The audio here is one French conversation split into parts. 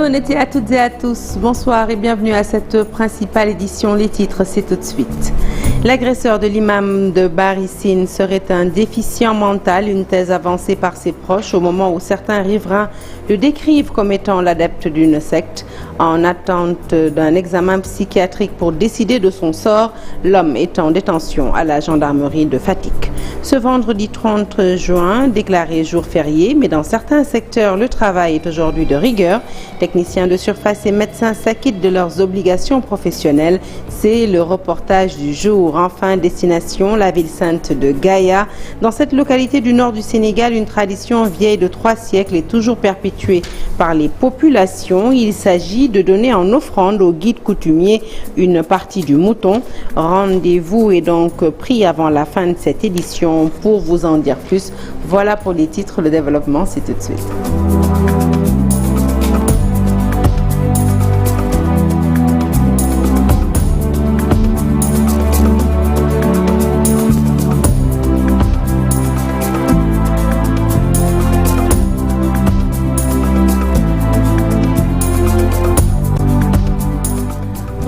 bon été à toutes et à tous. Bonsoir et bienvenue à cette principale édition. Les titres, c'est tout de suite. L'agresseur de l'imam de Barissine serait un déficient mental, une thèse avancée par ses proches au moment où certains riverains le décrivent comme étant l'adepte d'une secte. En attente d'un examen psychiatrique pour décider de son sort, l'homme est en détention à la gendarmerie de Fatick. Ce vendredi 30 juin, déclaré jour férié, mais dans certains secteurs, le travail est aujourd'hui de rigueur. Techniciens de surface et médecins s'acquittent de leurs obligations professionnelles. C'est le reportage du jour. Enfin, destination, la ville sainte de Gaïa. Dans cette localité du nord du Sénégal, une tradition vieille de 3 siècles est toujours perpétuée par les populations. Il s'agit de donner en offrande aux guides coutumiers une partie du mouton. Rendez-vous est donc pris avant la fin de cette édition. Pour vous en dire plus, voilà pour les titres. Le développement, c'est tout de suite.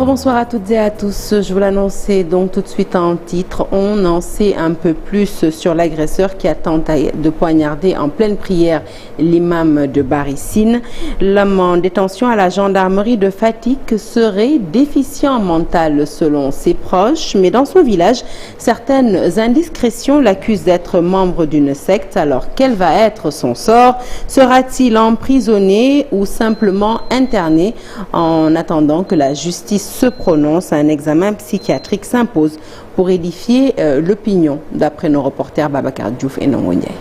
Bonsoir à toutes et à tous. Je vous l'annonçais donc tout de suite en titre. On en sait un peu plus sur l'agresseur qui a tenté de poignarder en pleine prière l'imam de Barissine. L'homme en détention à la gendarmerie de Fatick serait déficient mental selon ses proches, mais dans son village, certaines indiscrétions l'accusent d'être membre d'une secte. Alors quel va être son sort? Sera-t-il emprisonné ou simplement interné? En attendant que la justice se prononce, un examen psychiatrique s'impose pour édifier l'opinion, d'après nos reporters Babacar Diouf et Nongo Ndiaye.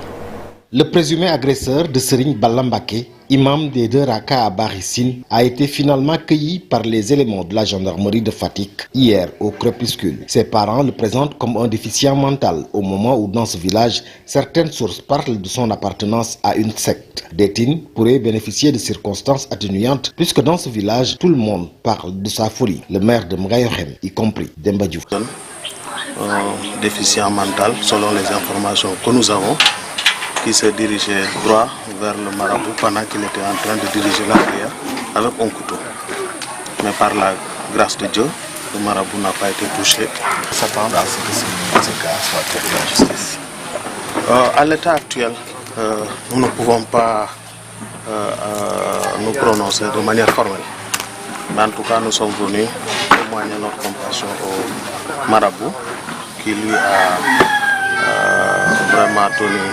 Le présumé agresseur de Serigne Balla Mbacké, imam des 2 Raka à Barissine, a été finalement cueilli par les éléments de la gendarmerie de Fatick hier au crépuscule. Ses parents le présentent comme un déficient mental au moment où dans ce village, certaines sources parlent de son appartenance à une secte. Détine pourrait bénéficier de circonstances atténuantes puisque dans ce village, tout le monde parle de sa folie. Le maire de Mgayohem, y compris Demba Diouf. Déficient mental, selon les informations que nous avons, qui se dirigeait droit vers le marabout pendant qu'il était en train de diriger la prière avec un couteau. Mais par la grâce de Dieu, le marabout n'a pas été touché. S'attendre à ce que ce cas soit traité en justice. À l'état actuel, nous ne pouvons pas nous prononcer de manière formelle. Mais en tout cas, nous sommes venus témoigner notre compassion au marabout qui lui a vraiment donné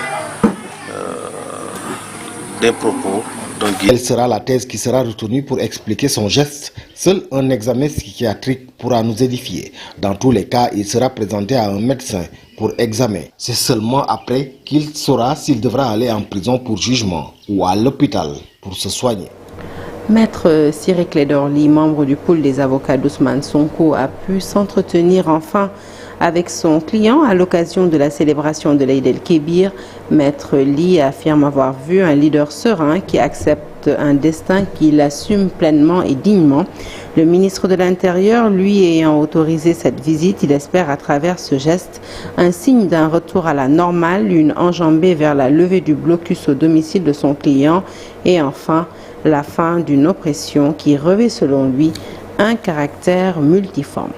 des propos d'un guide. Quelle sera la thèse qui sera retenue pour expliquer son geste? Seul un examen psychiatrique pourra nous édifier. Dans tous les cas, il sera présenté à un médecin pour examen. C'est seulement après qu'il saura s'il devra aller en prison pour jugement ou à l'hôpital pour se soigner. Maître Ciré Clédor Ly, membre du pool des avocats d'Ousmane Sonko, a pu s'entretenir enfin avec son client à l'occasion de la célébration de l'Aïd el-Kébir. Maître Ly affirme avoir vu un leader serein qui accepte un destin qu'il assume pleinement et dignement. Le ministre de l'Intérieur, lui, ayant autorisé cette visite, il espère à travers ce geste un signe d'un retour à la normale, une enjambée vers la levée du blocus au domicile de son client et enfin la fin d'une oppression qui revêt selon lui un caractère multiforme.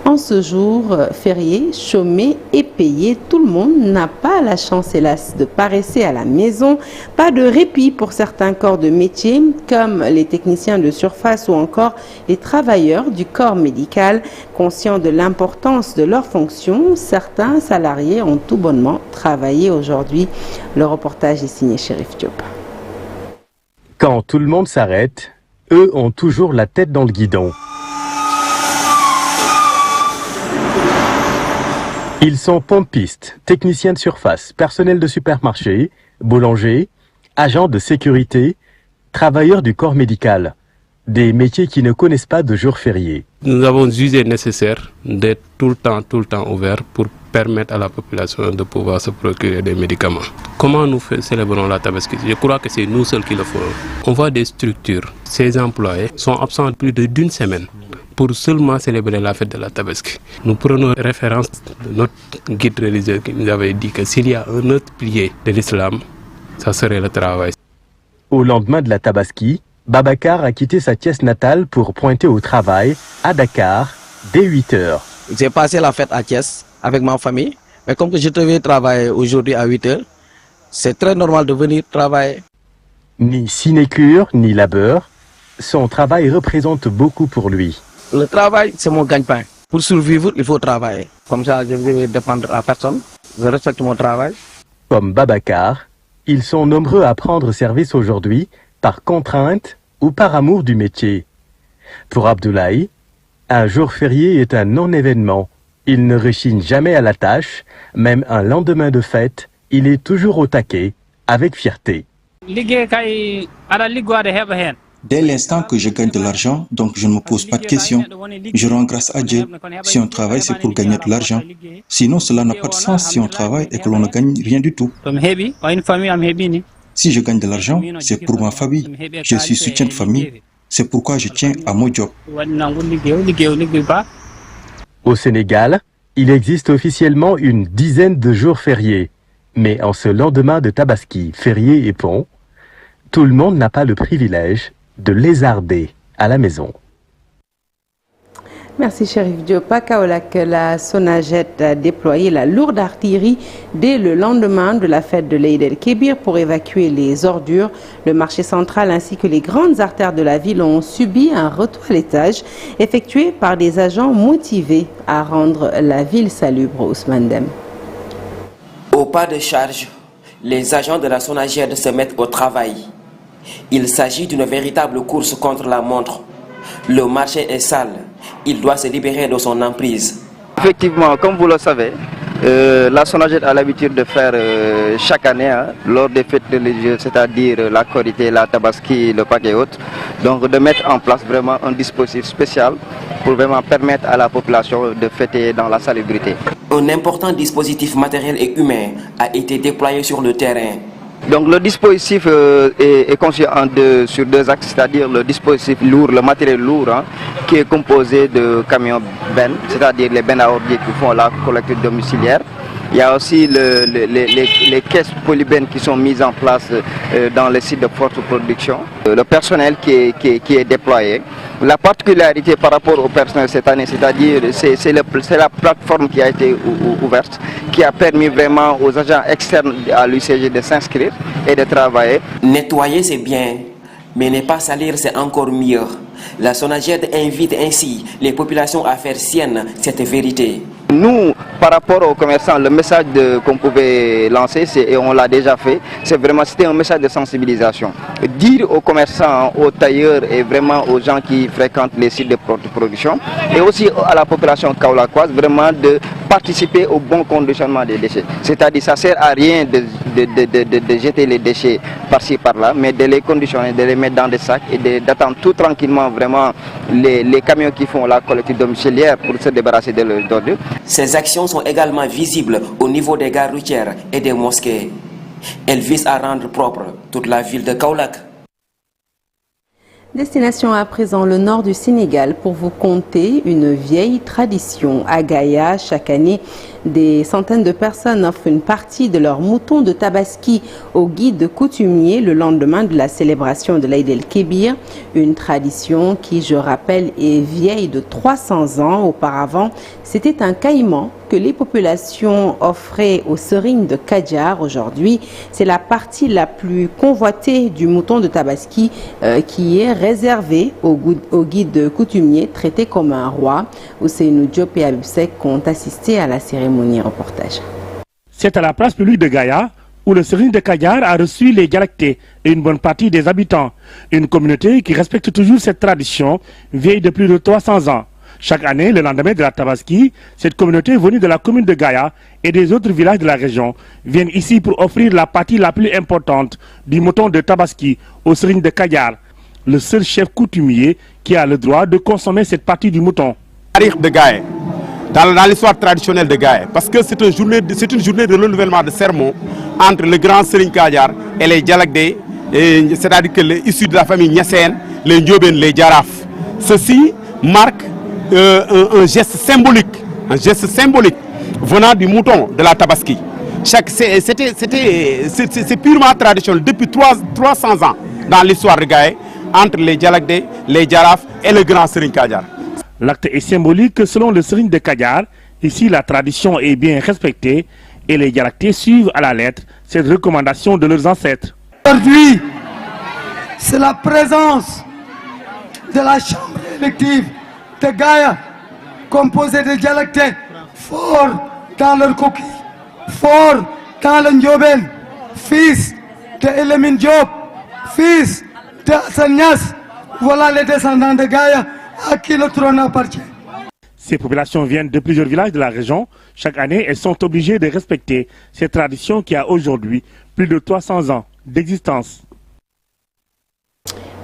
En ce jour férié, chômé et payé, tout le monde n'a pas la chance, hélas, de paresser à la maison. Pas de répit pour certains corps de métier, comme les techniciens de surface ou encore les travailleurs du corps médical. Conscients de l'importance de leurs fonctions, certains salariés ont tout bonnement travaillé aujourd'hui. Le reportage est signé Chérif Diop. Quand tout le monde s'arrête, eux ont toujours la tête dans le guidon. Ils sont pompistes, techniciens de surface, personnel de supermarché, boulangers, agents de sécurité, travailleurs du corps médical. Des métiers qui ne connaissent pas de jours fériés. Nous avons jugé nécessaire d'être tout le temps ouverts pour permettre à la population de pouvoir se procurer des médicaments. Comment nous célébrons la Tabaski? Je crois que c'est nous seuls qui le ferons. On voit des structures, ces employés sont absents plus d'une semaine pour seulement célébrer la fête de la Tabaski. Nous prenons référence de notre guide religieux qui nous avait dit que s'il y a un autre pilier de l'islam, ça serait le travail. Au lendemain de la Tabaski, Babacar a quitté sa Thiès natale pour pointer au travail à Dakar dès 8 heures. J'ai passé la fête à Thiès avec ma famille, mais comme que je devais travailler aujourd'hui à 8 heures, c'est très normal de venir travailler. Ni sinécure, ni labeur, son travail représente beaucoup pour lui. Le travail, c'est mon gagne-pain. Pour survivre, il faut travailler. Comme ça, je ne vais dépendre à personne. Je respecte mon travail. Comme Babacar, ils sont nombreux à prendre service aujourd'hui par contrainte ou par amour du métier. Pour Abdoulaye, un jour férié est un non-événement. Il ne rechigne jamais à la tâche, même un lendemain de fête, il est toujours au taquet, avec fierté. Dès l'instant que je gagne de l'argent, donc je ne me pose pas de questions. Je rends grâce à Dieu. Si on travaille, c'est pour gagner de l'argent. Sinon, cela n'a pas de sens si on travaille et que l'on ne gagne rien du tout. Si je gagne de l'argent, c'est pour ma famille. Je suis soutien de famille. C'est pourquoi je tiens à mon job. Au Sénégal, il existe officiellement une dizaine de jours fériés. Mais en ce lendemain de Tabaski, férié et pont, tout le monde n'a pas le privilège de lézarder à la maison. Merci Chérif Diop. À Kaolack, la Sonaged a déployé la lourde artillerie dès le lendemain de la fête de l'Eid el-Kébir pour évacuer les ordures. Le marché central ainsi que les grandes artères de la ville ont subi un retoilettage effectué par des agents motivés à rendre la ville salubre. Ousmane Dem. Au pas de charge, les agents de la Sonaged se mettent au travail. Il s'agit d'une véritable course contre la montre. Le marché est sale. Il doit se libérer de son emprise. Effectivement, comme vous le savez, la Sonaged a l'habitude de faire chaque année, lors des fêtes religieuses, c'est-à-dire la Korité, la Tabaski, le Pâques et autres, donc de mettre en place vraiment un dispositif spécial pour vraiment permettre à la population de fêter dans la salubrité. Un important dispositif matériel et humain a été déployé sur le terrain. Donc le dispositif est conçu sur deux axes, c'est-à-dire le dispositif lourd, le matériel lourd, qui est composé de camions bennes, c'est-à-dire les bennes à ordures qui font la collecte domiciliaire. Il y a aussi les caisses polybennes qui sont mises en place dans les sites de forte production. Le personnel qui est déployé. La particularité par rapport au personnel cette année, c'est-à-dire c'est la plateforme qui a été ouverte, qui a permis vraiment aux agents externes à l'UCG de s'inscrire et de travailler. Nettoyer c'est bien, mais ne pas salir c'est encore mieux. La Sonaged invite ainsi les populations à faire sienne cette vérité. Nous, par rapport aux commerçants, le message qu'on pouvait lancer, et on l'a déjà fait, c'était un message de sensibilisation. Dire aux commerçants, aux tailleurs et vraiment aux gens qui fréquentent les sites de production et aussi à la population kaolackoise vraiment de participer au bon conditionnement des déchets. C'est-à-dire ça ne sert à rien de jeter les déchets par-ci par-là, mais de les conditionner, de les mettre dans des sacs et d'attendre tout tranquillement vraiment les camions qui font la collecte domiciliaire pour se débarrasser de leurs ordures. Ces actions sont également visibles au niveau des gares routières et des mosquées. Elles visent à rendre propre toute la ville de Kaolack. Destination à présent le nord du Sénégal pour vous conter une vieille tradition. À Gaïa, chaque année, des centaines de personnes offrent une partie de leur mouton de Tabaski au guide coutumier le lendemain de la célébration de l'Eid el-Kébir. Une tradition qui, je rappelle, est vieille de 300 ans. Auparavant, c'était un caïman que les populations offraient aux serignes de Kadjar. Aujourd'hui, c'est la partie la plus convoitée du mouton de Tabaski qui est réservée au guide coutumier traité comme un roi. Ousseynou Diop et Abib Sek ont assisté à la cérémonie. Reportage. C'est à la place publique de Gaïa où le serigne de Kadjar a reçu les dialectés et une bonne partie des habitants. Une communauté qui respecte toujours cette tradition vieille de plus de 300 ans. Chaque année, le lendemain de la Tabaski, cette communauté venue de la commune de Gaïa et des autres villages de la région viennent ici pour offrir la partie la plus importante du mouton de Tabaski au serigne de Kadjar, le seul chef coutumier qui a le droit de consommer cette partie du mouton. De Gaïa, dans l'histoire traditionnelle de Gaïa, parce que c'est une journée de renouvellement de sermons entre le grand serigne Kadjar et les dialectés, c'est-à-dire que les issus de la famille Niassène, les Ndioben, les Djaraf. Ceci marque un geste symbolique venant du mouton de la Tabaski. C'est purement traditionnel depuis 300 ans dans l'histoire de Gaïa. entre les Dialagdé, les Djaraf et le grand Serigne Kadiar. L'acte est symbolique selon le Serigne de Kadiar. Ici, la tradition est bien respectée et les Dialagdés suivent à la lettre cette recommandation de leurs ancêtres. Aujourd'hui, c'est la présence de la chambre élective de Gaïa, composée de Dialagdés forts dans leur coquille, forts dans le Ndioben, fils de Elimine Diop, fils de Hassan Niasse. Voilà les descendants de Gaïa à qui le trône appartient. Ces populations viennent de plusieurs villages de la région. Chaque année, elles sont obligées de respecter cette tradition qui a aujourd'hui plus de 300 ans d'existence.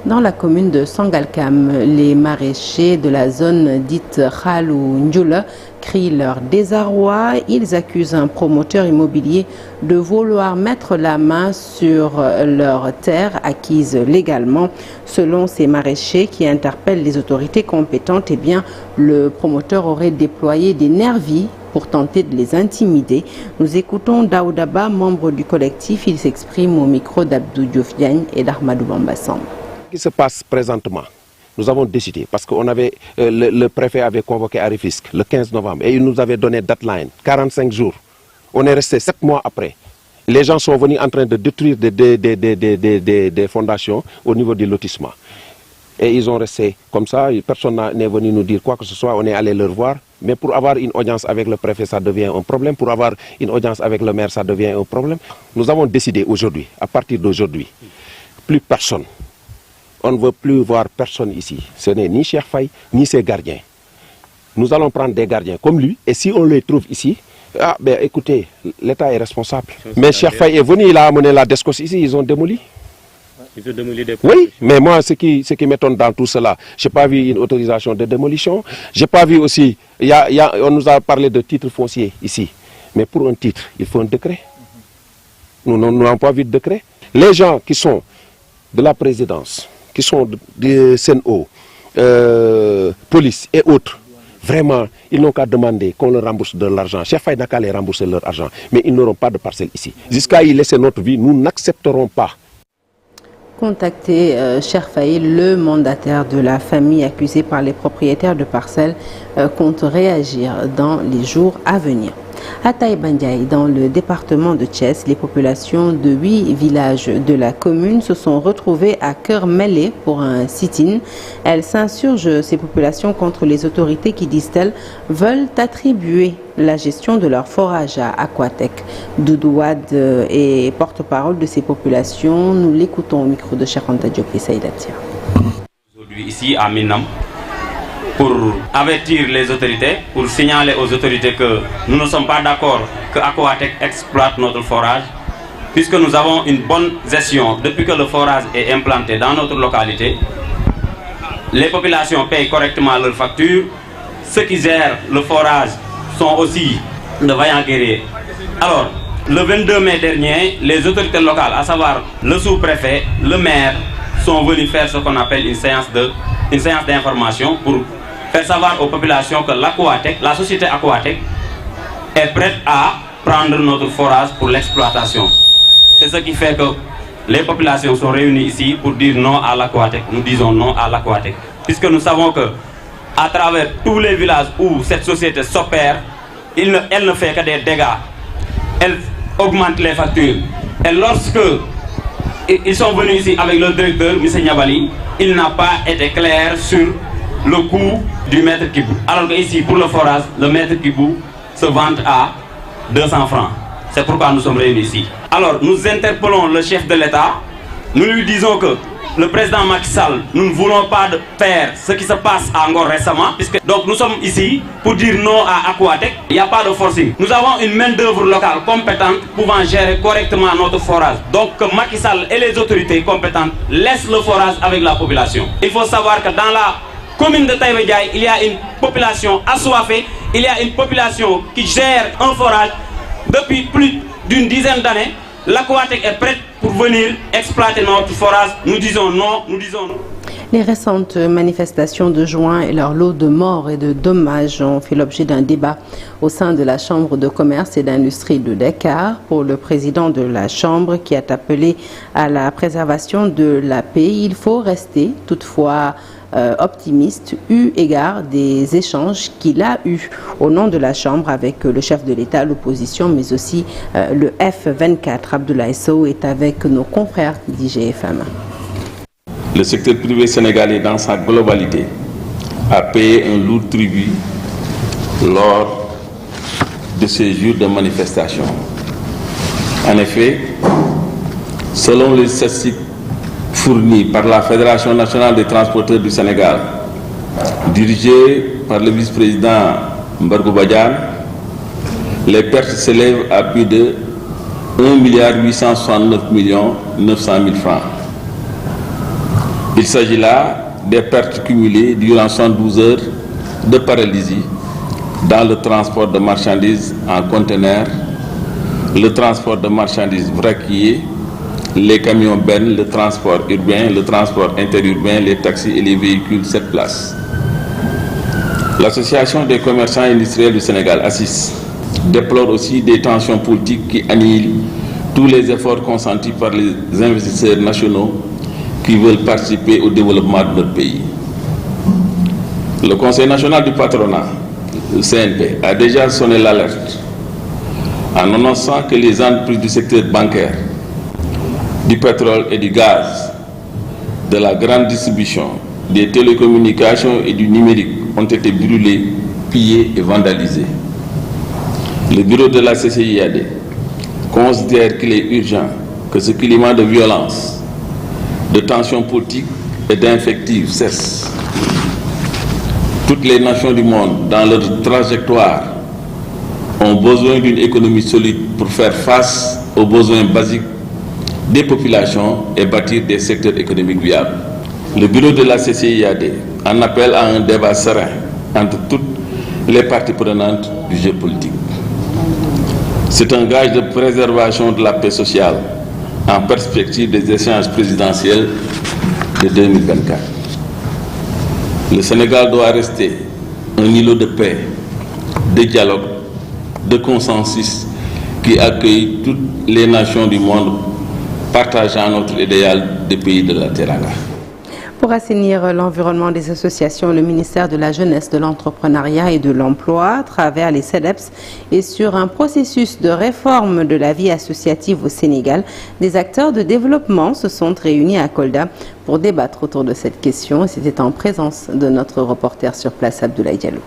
Dans la commune de Sangalkam, les maraîchers de la zone dite Khalou Ndjoula crient leur désarroi. Ils accusent un promoteur immobilier de vouloir mettre la main sur leurs terres acquises légalement. Selon ces maraîchers qui interpellent les autorités compétentes, eh bien, le promoteur aurait déployé des nervis pour tenter de les intimider. Nous écoutons Daoudaba, membre du collectif. Il s'exprime au micro d'Abdou Diouf Diagne et d'Ahmadou Bambassam. Ce qui se passe présentement, nous avons décidé, parce que le préfet avait convoqué à Rufisque le 15 novembre et il nous avait donné deadline, 45 jours. On est resté 7 mois après. Les gens sont venus en train de détruire des fondations au niveau du lotissement. Et ils ont resté comme ça, personne n'est venu nous dire quoi que ce soit, on est allé leur voir. Mais pour avoir une audience avec le préfet, ça devient un problème. Pour avoir une audience avec le maire, ça devient un problème. Nous avons décidé aujourd'hui, à partir d'aujourd'hui, plus personne. On ne veut plus voir personne ici. Ce n'est ni Cheikh Faye, ni ses gardiens. Nous allons prendre des gardiens comme lui. Et si on les trouve ici, écoutez, l'État est responsable. Mais Cheikh Faye est venu, il a amené la DESCOS ici, ils ont démoli. Ils ont démoli des... Oui, mais moi, ce qui m'étonne dans tout cela, je n'ai pas vu une autorisation de démolition. Je n'ai pas vu aussi, on nous a parlé de titre foncier ici. Mais pour un titre, il faut un décret. Nous n'avons pas vu de décret. Les gens qui sont de la présidence, qui sont du CNO, police et autres, vraiment, ils n'ont qu'à demander qu'on leur rembourse de l'argent. Cheikh Faye n'a qu'à les rembourser leur argent, mais ils n'auront pas de parcelle ici. Jusqu'à y laisser notre vie, nous n'accepterons pas. Contacter Cheikh Faye, le mandataire de la famille accusée par les propriétaires de parcelles, compte réagir dans les jours à venir. À Taïbandiaï, dans le département de Thiès, les populations de 8 villages de la commune se sont retrouvées à cœur mêlé pour un sit-in. Elles s'insurgent, ces populations, contre les autorités qui, disent-elles, veulent attribuer la gestion de leur forage à Aquatec. Doudouad est porte-parole de ces populations. Nous l'écoutons au micro de Cheikh Anta Diop et Saïda Tia. Aujourd'hui ici à Minam, pour avertir les autorités, pour signaler aux autorités que nous ne sommes pas d'accord que Aquatec exploite notre forage, puisque nous avons une bonne gestion depuis que le forage est implanté dans notre localité. Les populations payent correctement leurs factures. Ceux qui gèrent le forage sont aussi de vaillants guerriers. Alors, le 22 mai dernier, les autorités locales, à savoir le sous-préfet, le maire, sont venus faire ce qu'on appelle une séance d'information pour faire savoir aux populations que l'Aquatec, la société Aquatec, est prête à prendre notre forage pour l'exploitation. C'est ce qui fait que les populations sont réunies ici pour dire non à l'Aquatec. Nous disons non à l'Aquatec. Puisque nous savons que à travers tous les villages où cette société s'opère, elle ne fait que des dégâts. Elle augmente les factures. Et lorsque ils sont venus ici avec le directeur, M. Niabali, il n'a pas été clair sur le coût du mètre kibou. Alors que ici, pour le forage, le mètre kibou se vend à 200 francs. C'est pourquoi nous sommes réunis ici. Alors, nous interpellons le chef de l'État. Nous lui disons que le président Macky Sall, nous ne voulons pas faire ce qui se passe à Ngor récemment, puisque donc nous sommes ici pour dire non à Aquatec. Il n'y a pas de forcing. Nous avons une main-d'œuvre locale compétente pouvant gérer correctement notre forage. Donc que Macky Sall et les autorités compétentes laissent le forage avec la population. Il faut savoir que dans la commune de Taïbandiaï, il y a une population assoiffée, il y a une population qui gère un forage depuis plus d'une dizaine d'années. L'Aquatec est prête pour venir exploiter notre forage. Nous disons non, nous disons non. Les récentes manifestations de juin et leur lot de morts et de dommages ont fait l'objet d'un débat au sein de la Chambre de commerce et d'industrie de Dakar. Pour le président de la Chambre qui a appelé à la préservation de la paix, il faut rester toutefois optimiste eu égard des échanges qu'il a eus au nom de la Chambre avec le chef de l'État, l'opposition, mais aussi le F24. Abdoulaye Sow est avec nos confrères d'IGFM. Le secteur privé sénégalais dans sa globalité a payé un lourd tribut lors de ces jours de manifestation. En effet, selon les statistiques fournies par la Fédération nationale des transporteurs du Sénégal, dirigée par le vice-président Mbargou Badiane, les pertes s'élèvent à plus de 1,869 900 000 francs. Il s'agit là des pertes cumulées durant 112 heures de paralysie dans le transport de marchandises en conteneurs, le transport de marchandises vraquiers, les camions bennes, le transport urbain, le transport interurbain, les taxis et les véhicules 7 places. L'Association des commerçants industriels du Sénégal, ACIS, déplore aussi des tensions politiques qui annihilent tous les efforts consentis par les investisseurs nationaux qui veulent participer au développement de notre pays. Le Conseil national du patronat, le CNP, a déjà sonné l'alerte en annonçant que les entreprises du secteur bancaire, du pétrole et du gaz, de la grande distribution, des télécommunications et du numérique ont été brûlées, pillées et vandalisées. Le bureau de la CCIAD considère qu'il est urgent que ce climat de violence, de tensions politiques et d'infectives cesse. Toutes les nations du monde, dans leur trajectoire, ont besoin d'une économie solide pour faire face aux besoins basiques des populations et bâtir des secteurs économiques viables. Le bureau de la CCIAD en appelle à un débat serein entre toutes les parties prenantes du jeu politique. C'est un gage de préservation de la paix sociale en perspective des échéances présidentielles de 2024. Le Sénégal doit rester un îlot de paix, de dialogue, de consensus qui accueille toutes les nations du monde partageant notre idéal des pays de la Teranga. Pour assainir l'environnement des associations, le ministère de la Jeunesse, de l'Entrepreneuriat et de l'Emploi, à travers les CEDEPS, est sur un processus de réforme de la vie associative au Sénégal. Des acteurs de développement se sont réunis à Kolda pour débattre autour de cette question. C'était en présence de notre reporter sur place, Abdoulaye Diallo.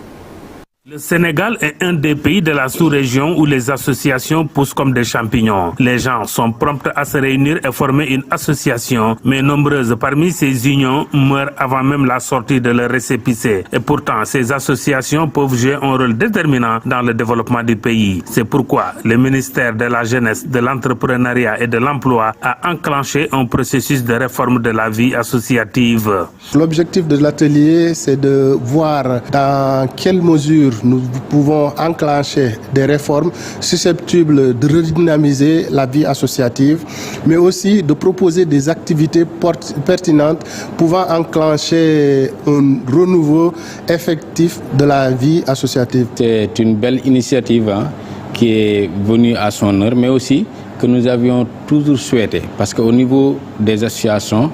Le Sénégal est un des pays de la sous-région où les associations poussent comme des champignons. Les gens sont prompts à se réunir et former une association, mais nombreuses parmi ces unions meurent avant même la sortie de leur récépissé. Et pourtant, ces associations peuvent jouer un rôle déterminant dans le développement du pays. C'est pourquoi le ministère de la Jeunesse, de l'Entrepreneuriat et de l'Emploi a enclenché un processus de réforme de la vie associative. L'objectif de l'atelier, c'est de voir dans quelle mesure nous pouvons enclencher des réformes susceptibles de redynamiser la vie associative, mais aussi de proposer des activités pertinentes pouvant enclencher un renouveau effectif de la vie associative. C'est une belle initiative qui est venue à son heure, mais aussi que nous avions toujours souhaité, parce qu'au niveau des associations,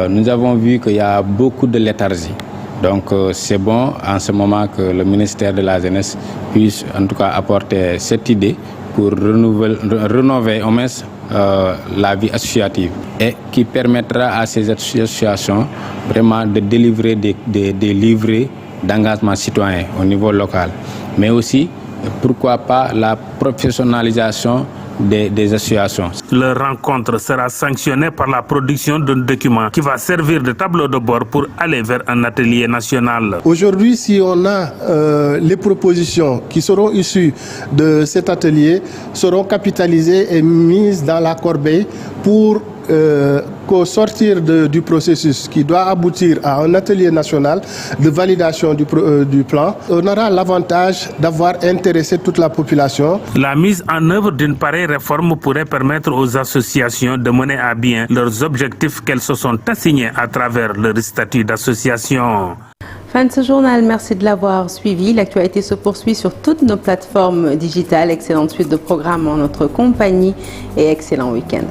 nous avons vu qu'il y a beaucoup de léthargie. Donc c'est bon en ce moment que le ministère de la Jeunesse puisse en tout cas apporter cette idée pour rénover au moins la vie associative et qui permettra à ces associations vraiment de délivrer des livrets d'engagement citoyen au niveau local. Mais aussi, pourquoi pas la professionnalisation des associations. Leur rencontre sera sanctionnée par la production d'un document qui va servir de tableau de bord pour aller vers un atelier national. Aujourd'hui, si on a les propositions qui seront issues de cet atelier, seront capitalisées et mises dans la corbeille pour qu'au sortir du processus qui doit aboutir à un atelier national de validation du plan, on aura l'avantage d'avoir intéressé toute la population. La mise en œuvre d'une pareille réforme pourrait permettre aux associations de mener à bien leurs objectifs qu'elles se sont assignés à travers leur statut d'association. Fin de ce journal, merci de l'avoir suivi. L'actualité se poursuit sur toutes nos plateformes digitales. Excellente suite de programmes en notre compagnie et excellent week-end.